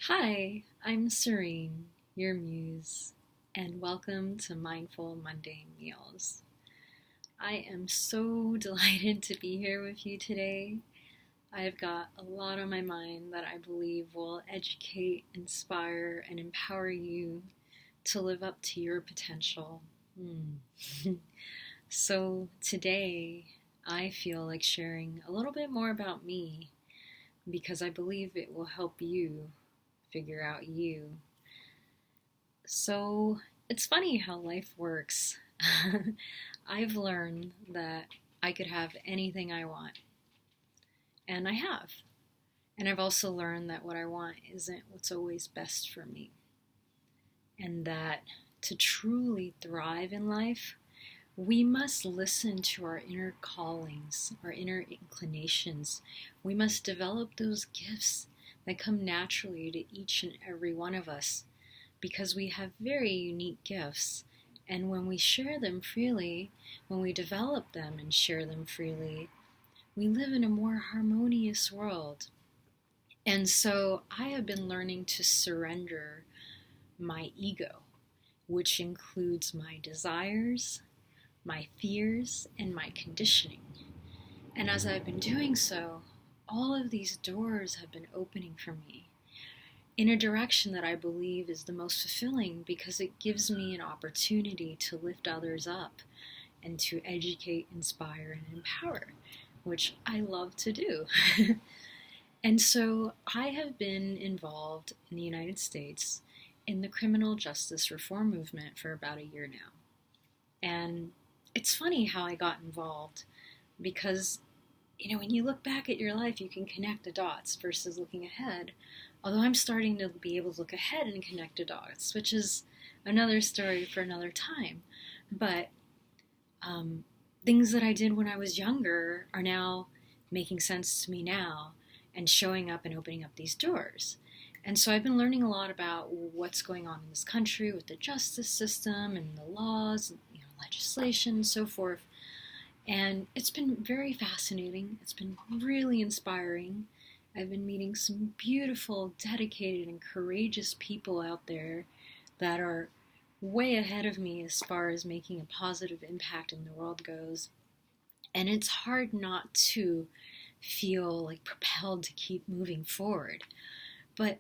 Hi, I'm Sorinne, your muse, and welcome to Mindful Mundane Meals. I am so delighted to be here with you today. I've got a lot on my mind that I believe will educate, inspire, and empower you to live up to your potential. So today, I feel like sharing a little bit more about me because I believe it will help you figure out you. So it's funny how life works. I've learned that I could have anything I want, and I have. And I've also learned that what I want isn't what's always best for me, and that to truly thrive in life, we must listen to our inner callings, our inner inclinations. We must develop those gifts that come naturally to each and every one of us because we have very unique gifts. And when we share them freely, when we develop them and share them freely, we live in a more harmonious world. And so I have been learning to surrender my ego, which includes my desires, my fears, and my conditioning. And as I've been doing so, all of these doors have been opening for me in a direction that I believe is the most fulfilling because it gives me an opportunity to lift others up and to educate, inspire, and empower, which I love to do. And so I have been involved in the United States in the criminal justice reform movement for about a year now. And it's funny how I got involved because, when you look back at your life, you can connect the dots versus looking ahead. Although I'm starting to be able to look ahead and connect the dots, which is another story for another time. But things that I did when I was younger are now making sense to me now and showing up and opening up these doors. And so I've been learning a lot about what's going on in this country with the justice system and the laws, and, legislation and so forth. And it's been very fascinating. It's been really inspiring. I've been meeting some beautiful, dedicated, and courageous people out there that are way ahead of me as far as making a positive impact in the world goes. And it's hard not to feel like propelled to keep moving forward. But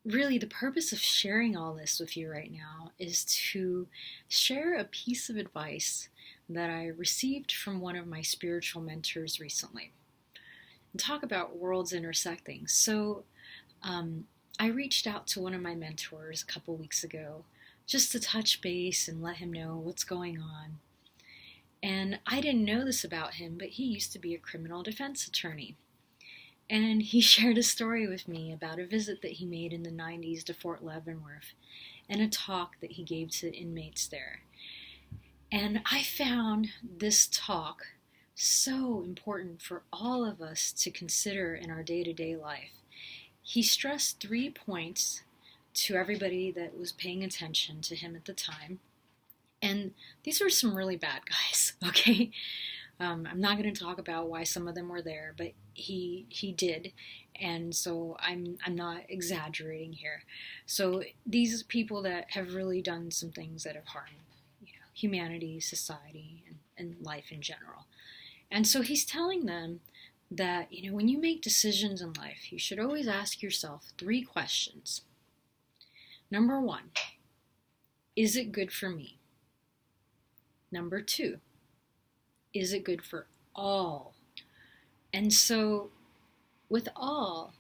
really, the purpose of sharing all this with you right now is to share a piece of advice that I received from one of my spiritual mentors recently and talk about worlds intersecting. So I reached out to one of my mentors a couple weeks ago just to touch base and let him know what's going on. And I didn't know this about him, but he used to be a criminal defense attorney. And he shared a story with me about a visit that he made in the 90s to Fort Leavenworth and a talk that he gave to inmates there. And I found this talk so important for all of us to consider in our day-to-day life. He stressed 3 points to everybody that was paying attention to him at the time. And these were some really bad guys, okay? I'm not going to talk about why some of them were there, but he did, and so I'm not exaggerating here. So these people that have really done some things that have harmed humanity, society, and life in general. And so he's telling them that when you make decisions in life, you should always ask yourself 3 questions. Number 1, is it good for me? Number 2, is it good for all? And so with all,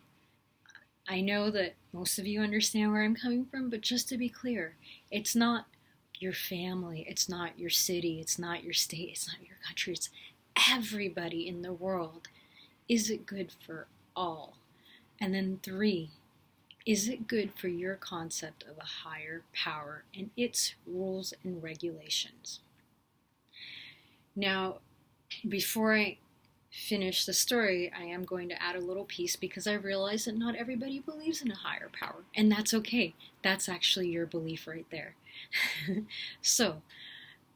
I know that most of you understand where I'm coming from, but just to be clear, it's not your family, it's not your city, it's not your state, it's not your country, it's everybody in the world. Is it good for all? And then 3, is it good for your concept of a higher power and its rules and regulations? Now, before I finish the story, I am going to add a little piece because I realize that not everybody believes in a higher power, and that's okay. That's actually your belief right there. So,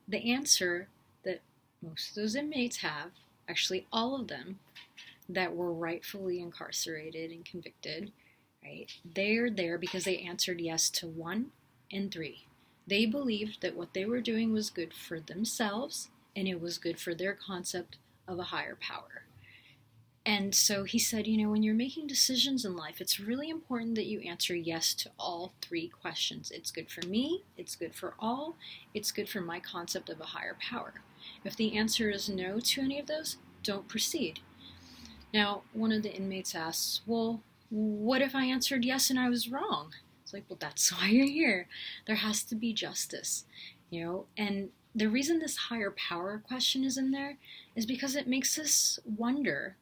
the answer that most of those inmates have, actually all of them that were rightfully incarcerated and convicted, right? They're there because they answered yes to 1 and 3. They believed that what they were doing was good for themselves and it was good for their concept of a higher power. And so he said, when you're making decisions in life, it's really important that you answer yes to all 3 questions. It's good for me, it's good for all, it's good for my concept of a higher power. If the answer is no to any of those, don't proceed. Now, one of the inmates asks, well, what if I answered yes and I was wrong? It's like, well, that's why you're here. There has to be justice, and the reason this higher power question is in there is because it makes us wonder,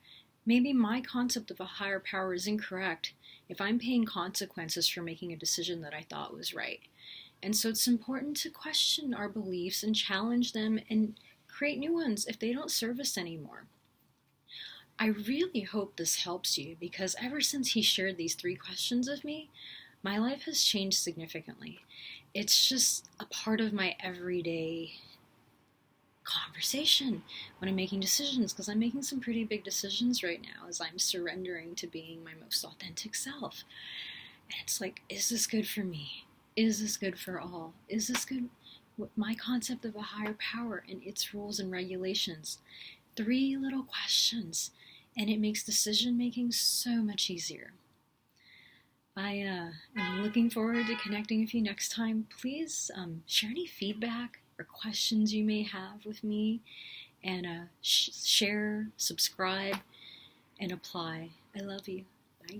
maybe my concept of a higher power is incorrect if I'm paying consequences for making a decision that I thought was right. And so it's important to question our beliefs and challenge them and create new ones if they don't serve us anymore. I really hope this helps you, because ever since he shared these 3 questions with me, my life has changed significantly. It's just a part of my everyday conversation when I'm making decisions, because I'm making some pretty big decisions right now as I'm surrendering to being my most authentic self. And it's like, is this good for me? Is this good for all? Is this good with my concept of a higher power and its rules and regulations? 3 little questions, and it makes decision making so much easier. I am looking forward to connecting with you next time. Please share any feedback or questions you may have with me, and share, subscribe, and apply. I love you. Bye.